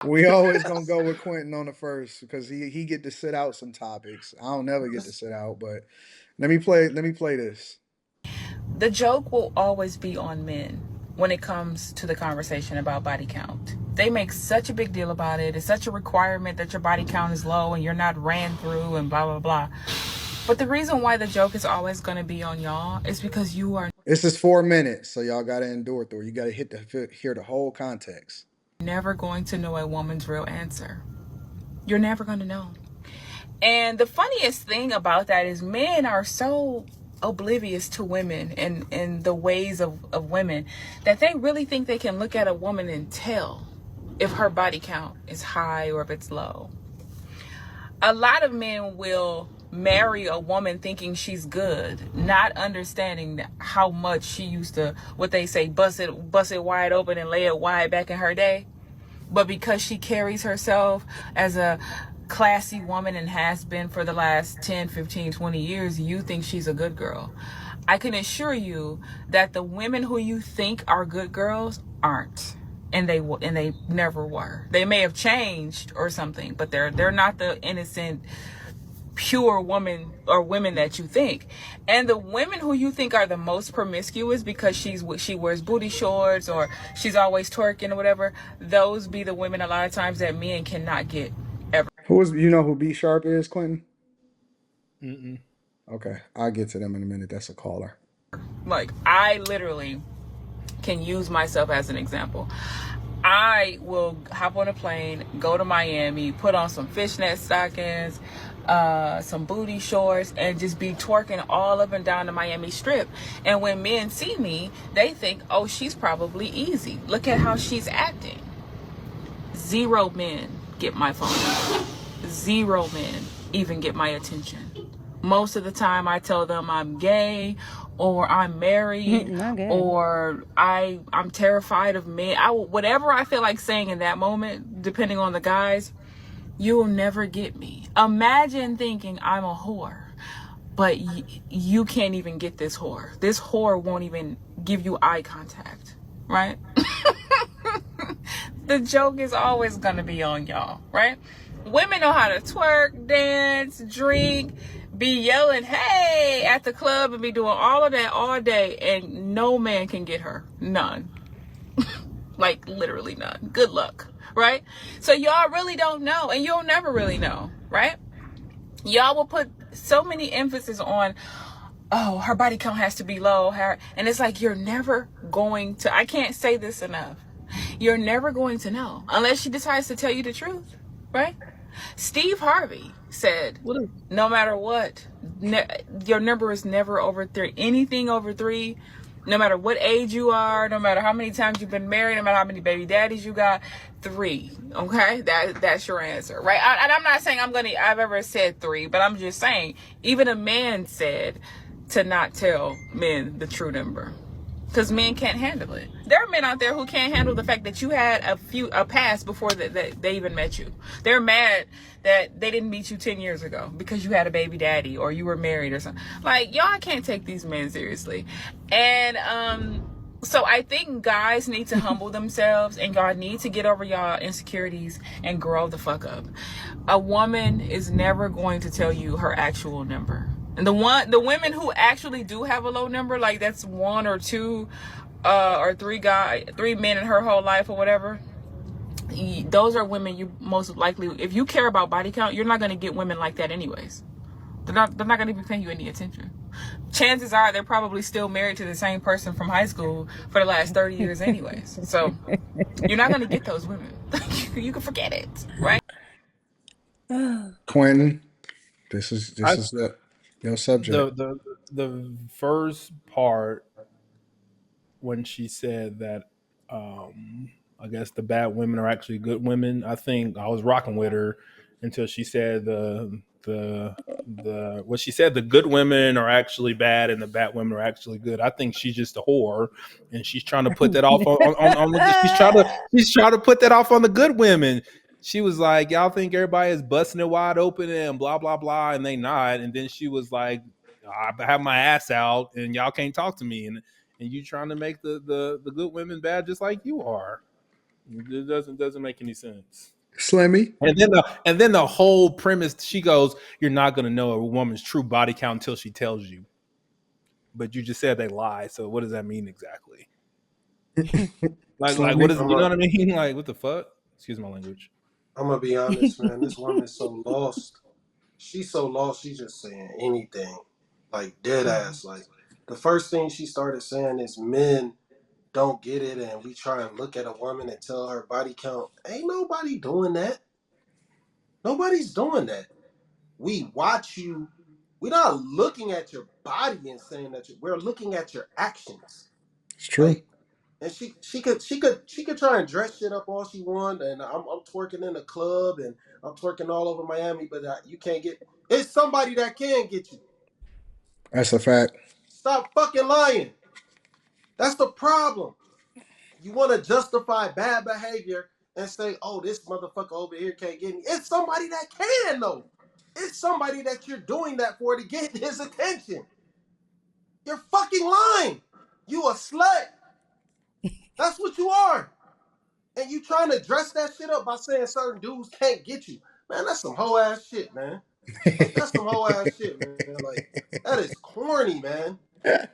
We always gonna go with Quentin on the first because he get to sit out some topics. I don't never get to sit out, but let me play this. The joke will always be on men when it comes to the conversation about body count. They make such a big deal about it. It's such a requirement that your body count is low and you're not ran through and blah, blah, blah. But the reason why the joke is always going to be on y'all is because you are This is 4 minutes, so y'all gotta endure through. You gotta hear the whole context. never going to know a woman's real answer. You're never going to know. And the funniest thing about that is men are so oblivious to women and the ways of women that they really think they can look at a woman and tell if her body count is high or if it's low. A lot of men will marry a woman thinking she's good, not understanding how much she used to, what they say, bust it wide open and lay it wide back in her day. But because she carries herself as a classy woman and has been for the last 10, 15, 20 years, you think she's a good girl. I can assure you that the women who you think are good girls aren't. And they never were. They may have changed or something, but they're not the innocent pure woman or women that you think. And the women who you think are the most promiscuous because she wears booty shorts or she's always twerking or whatever, those be the women a lot of times that men cannot get ever. Who is you know who B Sharp is, Quentin? Mm-mm. Okay, I'll get to them in a minute. That's a caller. Like, I literally can use myself as an example. I will hop on a plane, go to Miami, put on some fishnet stockings, some booty shorts, and just be twerking all up and down the Miami Strip. And when men see me, they think, oh, she's probably easy. Look at how she's acting. Zero men get my phone. Zero men even get my attention. Most of the time I tell them I'm gay or I'm married or I'm terrified of men. Whatever I feel like saying in that moment, depending on the guys, you'll never get me. Imagine thinking I'm a whore, but you can't even get this whore. This whore won't even give you eye contact, right? The joke is always going to be on y'all, right? Women know how to twerk, dance, drink, be yelling, hey, at the club and be doing all of that all day, and no man can get her. None. Like, literally none. Good luck, right? So y'all really don't know, and you'll never really know, right? Y'all will put so many emphasis on, oh, her body count has to be low. And it's like, you're never going to, I can't say this enough. You're never going to know unless she decides to tell you the truth, right? Steve Harvey said, no matter what, your number is never over 3. Anything over 3, no matter what age you are, no matter how many times you've been married, no matter how many baby daddies you got, 3. Okay, that's your answer, right? And I'm not saying I've ever said 3, but I'm just saying even a man said to not tell men the true number. Because men can't handle it. There are men out there who can't handle the fact that you had a past before that they even met you. They're mad that they didn't meet you 10 years ago because you had a baby daddy or you were married or something. Like, y'all can't take these men seriously. And so I think guys need to humble themselves and y'all need to get over y'all insecurities and grow the fuck up. A woman is never going to tell you her actual number. And the women who actually do have a low number, like that's 1 or 2 or 3 men in her whole life or whatever, those are women you most likely, if you care about body count, you're not going to get women like that anyways. They're not going to be paying you any attention. Chances are they're probably still married to the same person from high school for the last 30 years anyways. So you're not going to get those women. You can forget it, right? Quentin, this is I your subject. the first part when she said that I guess the bad women are actually good women. I think I was rocking with her until she said the what she said, the good women are actually bad and the bad women are actually good. I think she's just a whore and she's trying to put that off she's trying to put that off on the good women. She was like, y'all think everybody is busting it wide open and blah blah blah, and they not. And then she was like, I have my ass out and y'all can't talk to me, and you trying to make the good women bad just like you are. It doesn't make any sense. Slimmy. And then the whole premise, she goes, "You're not gonna know a woman's true body count until she tells you." But you just said they lie, so what does that mean exactly? Like what Slimmy. is I'm you know a what I mean? Like what the fuck? Excuse my language. I'm gonna be honest, man. This woman's so lost. She's so lost. She's just saying anything, like dead ass. Like the first thing she started saying is men don't get it, and we try and look at a woman and tell her body count. Ain't nobody doing that. Nobody's doing that. We watch you. We're not looking at your body and saying that we're looking at your actions. It's true. Like, and she could try and dress shit up all she want, and I'm twerking in the club and I'm twerking all over Miami, but you can't get. It's somebody that can get you. That's a fact. Stop fucking lying. That's the problem. You want to justify bad behavior and say, "Oh, this motherfucker over here can't get me." It's somebody that can though. It's somebody that you're doing that for to get his attention. You're fucking lying. You a slut. That's what you are. And you trying to dress that shit up by saying certain dudes can't get you. Man, that's some hoe ass shit, man. Like that's some hoe ass shit, man. Like that is corny, man.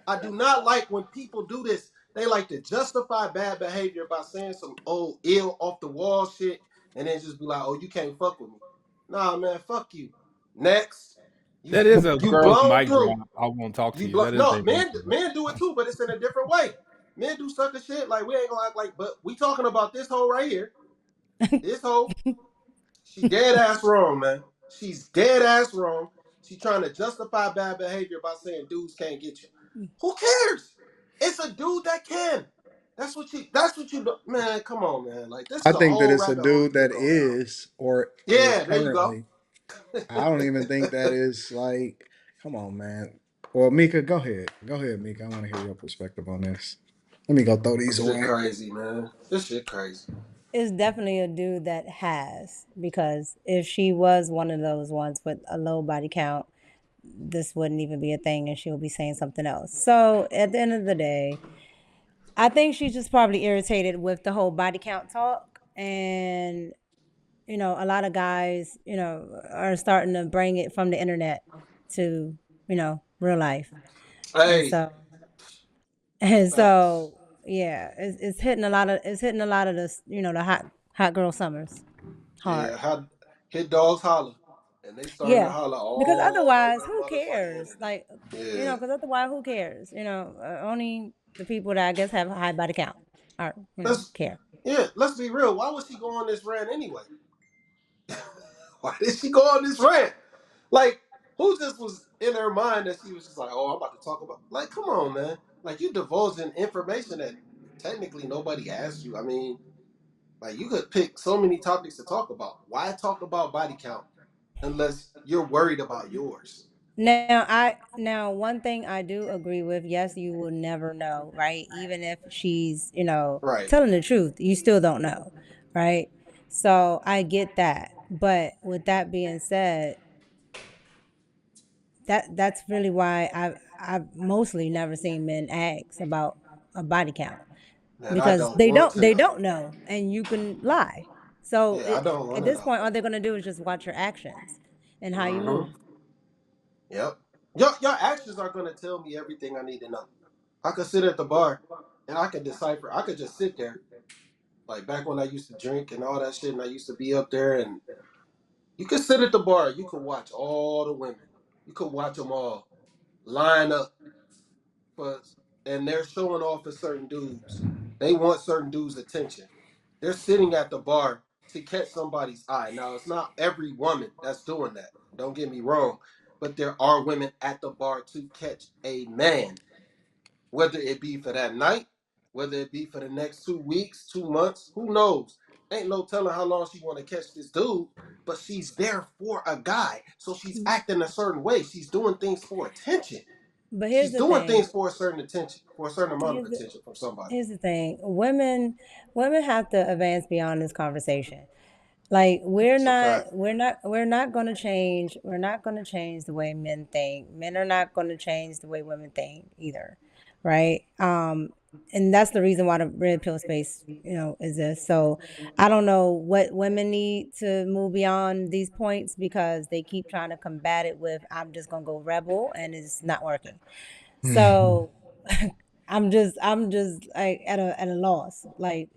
I do not like when people do this. They like to justify bad behavior by saying some old ill off the wall shit and then just be like, "Oh, you can't fuck with me." Nah, man, fuck you. Next. You That is a you girl's blown mic through. drop. I won't talk to You you. blow That is no a mic drop. men do it too, but it's in a different way. Men do sucker shit like we ain't gonna act like, but we talking about this hoe right here. This hoe, she dead ass wrong, man. She's dead ass wrong. She trying to justify bad behavior by saying dudes can't get you. Who cares? It's a dude that can. That's what you do. Man, come on, man. Like this I is a think that whole it's a rabbit hole dude we could that go down. is or is Yeah, there you go. currently. I don't even think that is like. Come on, man. Well, Mika, go ahead. Go ahead, Mika. I want to hear your perspective on this. Let me go throw these This shit away. crazy, man. This shit crazy. It's definitely a dude that has, because if she was one of those ones with a low body count, this wouldn't even be a thing and she'll be saying something else. So at the end of the day, I think she's just probably irritated with the whole body count talk. And, a lot of guys, are starting to bring it from the internet to, real life. And Hey, so, and facts. so, yeah, it's hitting a lot of, this, the hot girl summers Yeah, hard. how hit dogs holler, and they starting to Yeah, holler because all otherwise, over who the motherfucking cares? internet. Like, Yeah, because otherwise, who cares? Only the people that I guess have a high body count are, let's care. let's be real. Why would she go on this rant anyway? Why did she go on this rant? Like, who just was in her mind that she was just like, "Oh, I'm about to talk about." Like, come on, man. Like, you divulging information that technically nobody asked you. I mean, like, you could pick so many topics to talk about. Why talk about body count unless you're worried about yours? Now one thing I do agree with. Yes, you will never know, right? Even if she's, Right. telling the truth, you still don't know, right? So I get that, but with that being said, that's really why I've mostly never seen men ask about a body count, Man, I because don't want to they know. don't know, and you can lie. So Yeah, I don't at want to this know. point, all they're gonna do is just watch your actions and how you Mm-hmm. move. Yep. Your actions are gonna tell me everything I need to know. I could sit at the bar and I could decipher. I could just sit there. Like back when I used to drink and all that shit, and I used to be up there, and you could sit at the bar. You could watch all the women. You could watch them all line up for, and they're showing off for certain dudes. They want certain dudes' attention. They're sitting at the bar to catch somebody's eye. Now, it's not every woman that's doing that. Don't get me wrong, but there are women at the bar to catch a man, whether it be for that night, whether it be for the next 2 weeks, 2 months, who knows? Ain't no telling how long she want to catch this dude, but she's there for a guy. So she's acting a certain way. She's doing things for attention. But here's She's the doing thing. things for a certain attention, for a certain amount of Here's the attention from somebody. here's the thing. Women have to advance beyond this conversation. Like It's a fact. we're not going to change. We're not going to change the way men think. Men are not going to change the way women think either, right? And that's the reason why the red pill space, exists. So I don't know what women need to move beyond these points because they keep trying to combat it with I'm just gonna go rebel and it's not working. So I'm just like at a loss. Like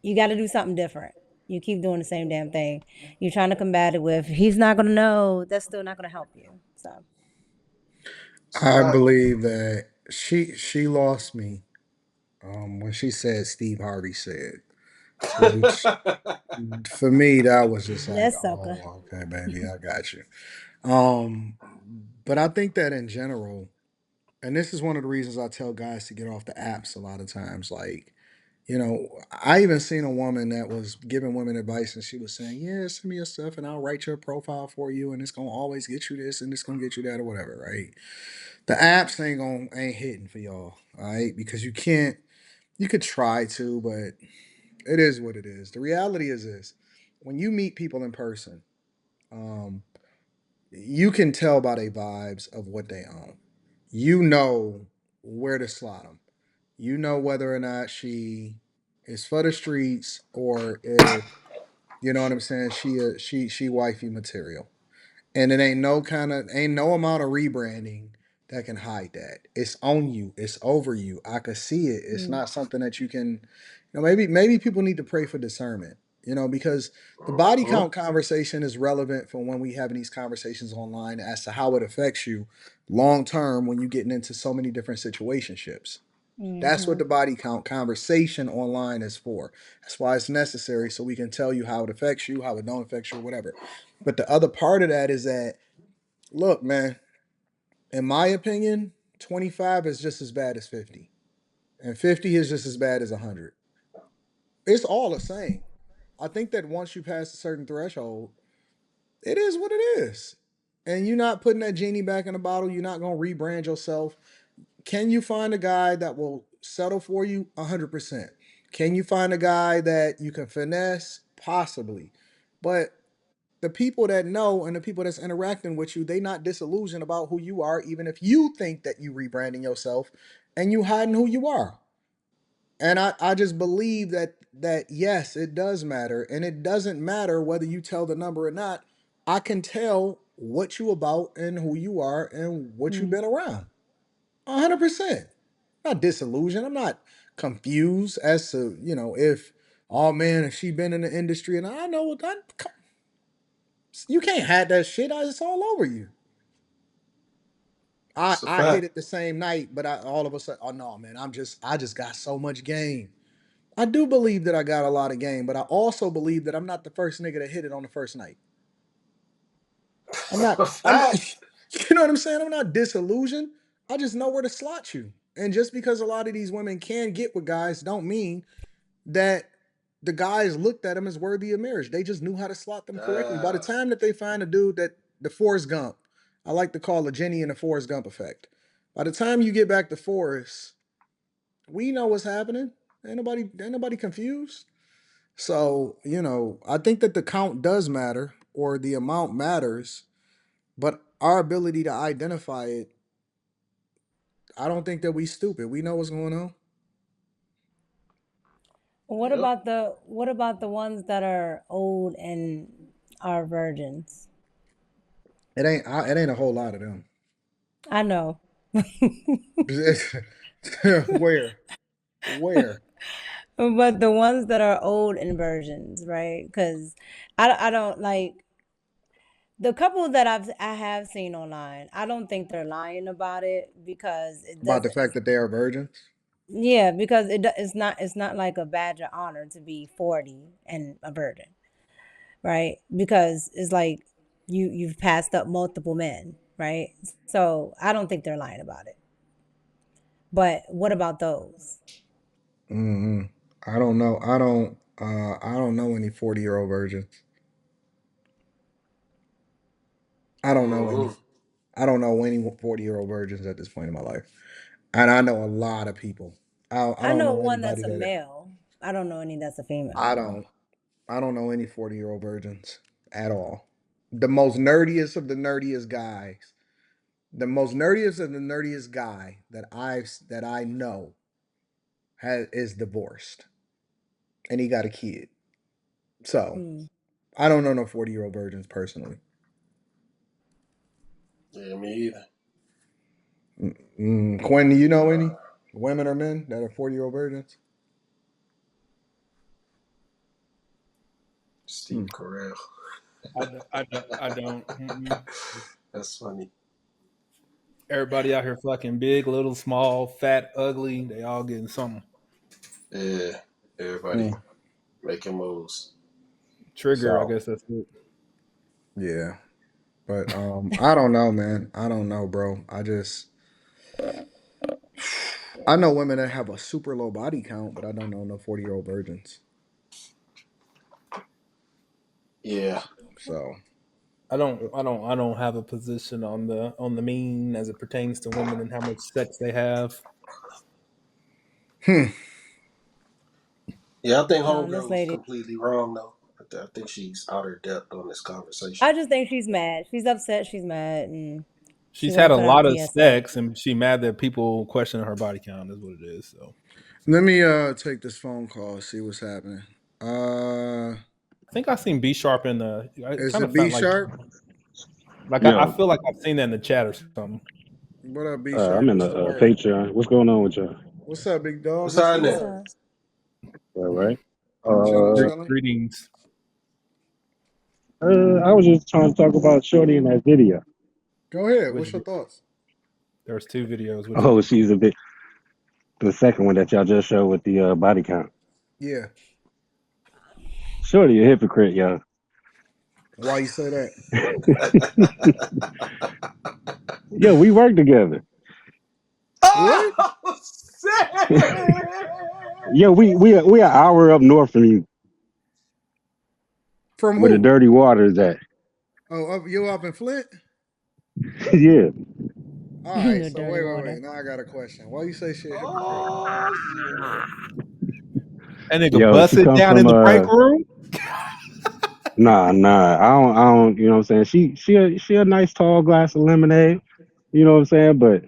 you got to do something different. You keep doing the same damn thing. You're trying to combat it with he's not gonna know. That's still not gonna help you. So It's a I fact. believe that she lost me when she said Steve Harvey said, which for me that was just like, that sucker. oh, okay, baby, I got you. Um, but I think that in general, and this is one of the reasons I tell guys to get off the apps a lot of times. Like, I even seen a woman that was giving women advice, and she was saying, "Yeah, send me your stuff, and I'll write your profile for you, and it's gonna always get you this, and it's gonna get you that, or whatever." Right? The apps ain't hitting for y'all, all right? Because you can't. You could try to, but it is what it is. The reality is this: when you meet people in person, um, you can tell by their vibes of what they own. You know where to slot them. You know whether or not she is for the streets or if you know what I'm saying. She wifey material. And it ain't no amount of rebranding that can hide that. It's on you. It's over you. I could see it. It's Mm, not something that you can, maybe people need to pray for discernment, because the body Mhm. count conversation is relevant for when we having these conversations online as to how it affects you long term when you're getting into so many different situationships. That's what mm-hmm, the body count conversation online is for. That's why it's necessary so we can tell you how it affects you, how it don't affect you, or whatever. But the other part of that is that, look, man, in my opinion, 25 is just as bad as 50. And 50 is just as bad as 100. It's all the same. I think that once you pass a certain threshold, it is what it is. And you're not putting that genie back in the bottle. You're not going to rebrand yourself. Can you find a guy that will settle for you? 100%. Can you find a guy that you can finesse? Possibly. But the people that know and the people that's interacting with you, they not disillusioned about who you are, even if you think that you rebranding yourself and you hiding who you are. And I just believe that yes, it does matter. And it doesn't matter whether you tell the number or not. I can tell what you about and who you are and what you've mm. been around. 100%. Not disillusioned. I'm not confused as to, if, oh man, if she been in the industry and I know that you can't have that shit. It's all over you. I It's a I hit fact. it the same night, but I all of a sudden, oh no, man, I just got so much game. I do believe that I got a lot of game, but I also believe that I'm not the first nigga to hit it on the first night. I'm not. I'm not. Facts. You know what I'm saying? I'm not disillusioned. I just know where to slot you. And just because a lot of these women can get with guys, don't mean that the guys looked at them as worthy of marriage. They just knew how to slot them correctly. By the Uh, time that they find a dude that the Forrest Gump, I like to call the Jenny and the Forrest Gump effect. By the time you get back to Forrest, we know what's happening. Ain't nobody confused. So, I think that the count does matter or the amount matters, but our ability to identify it, I don't think that we stupid. We know what's going on. yep. What about the ones that are old and are virgins? It ain't a whole lot of them. I know. Where? Where? But the ones that are old and virgins, right? Because I don't like the couple that I have seen online. I don't think they're lying about it because it About the doesn't. fact that they are virgins? Yeah, because it's not like a badge of honor to be 40 and a virgin, right? Because it's like you've passed up multiple men, right? So I don't think they're lying about it. But what about those? Mm-hmm. I don't know. I don't know any 40-year-old virgins. I don't know any Mhm. I don't know any 40-year-old virgins at this point in my life. And I know a lot of people. I I don't know know one anybody that's a that male. I don't know any that's a I female. don't I don't know any 40-year-old virgins at all. The most nerdiest of the nerdiest guys, the most nerdiest of the nerdiest guy that I know is divorced and he got a kid. So Mm. I don't know no 40-year-old virgins personally. Yeah, me either. Quinn, do you know any women or men that are 40-year-old virgins? Hmm. Steve Carell. I don't. Mm-mm. That's funny. Everybody out here fucking big, little, small, fat, ugly. They all getting something. Yeah, everybody Mm. making moves. Trigger, I So guess that's it. yeah, but I don't know, man. I don't know, bro. I know women that have a super low body count, but I don't know no 40-year-old virgins. Yeah, So I don't have a position on the mean as it pertains to women and how much sex they have. hmm. yeah. I think This Homegirl was lady, completely wrong though. I think she's out her depth on this conversation. I just think she's mad. She's upset. She's mad, and she She's want to had a put out lot a of PSA. sex and she mad that people question her body count is what it is. So Let me take this phone call, see what's happening. Uh I think I seen B Sharp in the. I is kind it of B felt Sharp? like I Yo, feel like I've seen that in the chat or something. What up, B I'm Sharp? in What's the the word? Patreon. What's going on with y'all? What's up, big dog? What's What's the What's happening? word? up? All right. Chilling, Uh, chilling. Greetings. I was just trying to talk about Shorty in that video. Go ahead. Which What's your thoughts? there's two videos. Which Oh, one? she's a bit the second one that y'all just showed with the body count. Yeah. Shorty a hypocrite, yo. Why you say that? Yo, we work together. What? Oh, shit! Yo, we an hour up north from you, From where the who? dirty water is at. Oh, you up in Flint? Yeah. All right. The So dirty wait. water. Now I got a question. Why you say shit hypocrite? Oh shit! That nigga Yo, she busted come down in from the break room. nah. I don't. You know what I'm saying? She a nice tall glass of lemonade. You know what I'm saying? But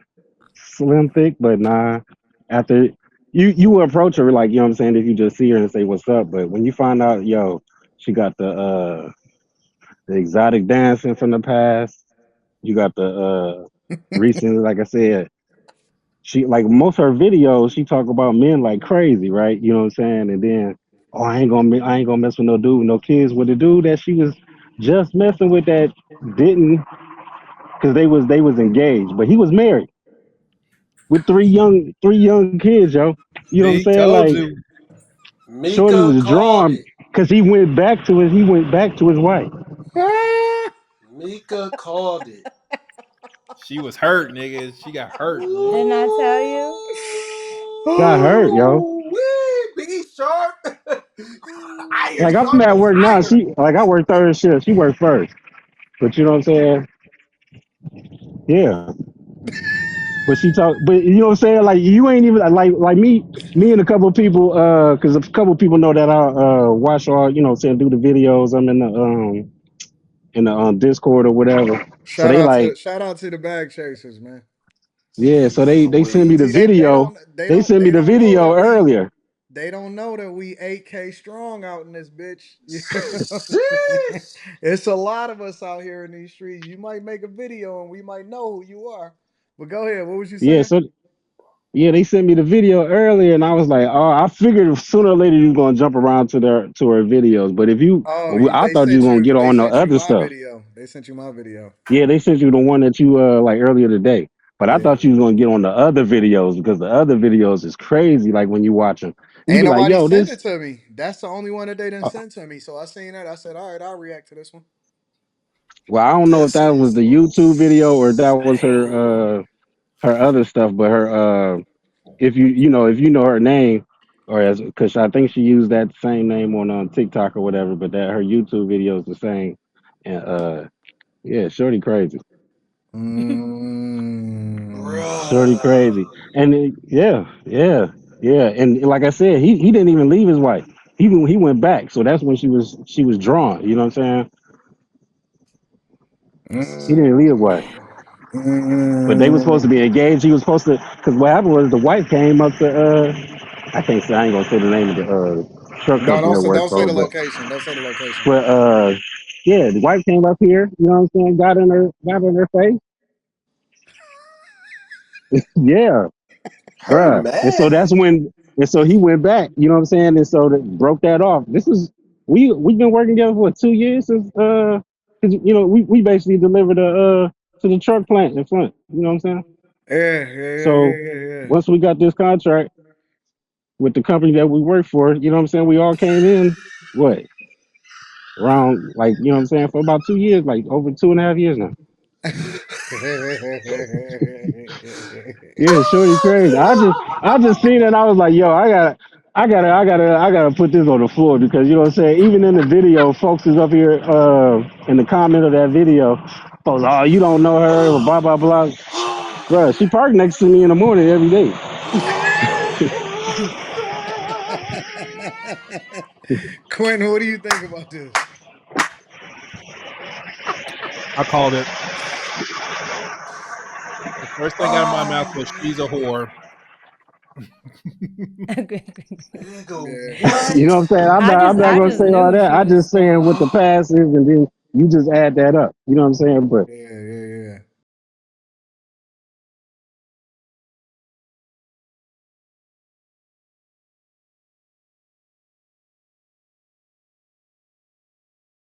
slim thick, but nah. After you will approach her like, you know what I'm saying, if you just see her and say what's up. But when you find out, yo, she got the exotic dancing from the past, you got the recent, like I said, she like most of her videos, she talk about men like crazy, right? You know what I'm saying? And then, oh, I ain't gonna mess with no dude with no kids. With the dude that she was just messing with that didn't, because they was engaged, but he was married with three young kids, yo. You know what I'm See, saying? told Like you. Shorty Mika was called drawn it. because he went back to his wife. Mika called it. She was hurt, nigga. She got hurt, man. Didn't I tell you? Got hurt, yo. Ooh, wee, be sharp. Iron Like I'm at sharpens work now. iron. I work third shift. She worked first. But you know what I'm saying? Yeah. But she talk. But you know what I'm saying? Like you ain't even like me and a couple of people. Because a couple of people know that I watch all. You know what I'm saying? Do the videos. I'm in the Discord or whatever. So they like, Shout out to the bag chasers, man. yeah. So Jeez they send me the See, Louise. video. They sent me they the don't know video that earlier. they don't know that we 8K strong out in this bitch. You know what I'm saying? Sheesh. It's a lot of us out here in these streets. You might make a video and we might know who you are. But go ahead. What was you Yeah. saying? So yeah, they sent me the video earlier, and I was like, oh, I figured sooner or later you was gonna jump around to her videos. But Oh, I thought you was gonna get they on the sent you other my stuff. video. They sent you my video. Yeah, they sent you the one that you like earlier today. But I Yeah. thought you was gonna get on the other videos because the other videos is crazy. Like when you watch them, you Ain't be like, nobody yo, sent this. it to me. That's the only one that they didn't Uh, send to me. So I seen that. I said, all right, I'll react to this one. well, I don't know if This that was is the YouTube video or if that was insane. her other stuff. But her if you know her name, or as because I think she used that same name on TikTok or whatever, but that her YouTube video is the same. And yeah, Shorty crazy. Shorty crazy. Bruh. And yeah. And like I said, he didn't even leave his wife. He went back. So that's when she was drawn. You know what I'm saying? He didn't leave his wife. But they were supposed to be engaged. He was supposed to, because what happened was the wife came up to I can't say, I ain't gonna say the name of the truck No, company I work don't say for, the location. Don't say the location. but yeah, the wife came up here. You know what I'm saying? Got in her face. Yeah, Her bruh. And so mad? that's when, and so he went back. You know what I'm saying? And so that broke that off. This is we've been working together for 2 years since 'cause, you know, we basically delivered to the truck plant in front. You know what I'm saying? Yeah, yeah, yeah, So yeah, yeah, once we got this contract with the company that we work for, you know what I'm saying? We all came in what around, like, you know what I'm saying, for about 2 years, like over 2.5 years now. Yeah, shorty crazy. I just seen it. I was like, yo, I gotta put this on the floor because you know what I'm saying. Even in the video, folks is up here in the comment of that video. Folks, oh, you don't know her, or blah blah blah. Bruh, she parked next to me in the morning every day. Quentin, what do you think about this? I called it. The first thing out of my mouth was she's a whore. Nigga, Yeah, You know what? what I'm saying? I'm not I gonna just say all knew that. she I was just saying gonna. what the past is, and then you just add that up. You know what I'm saying? But yeah, yeah, yeah.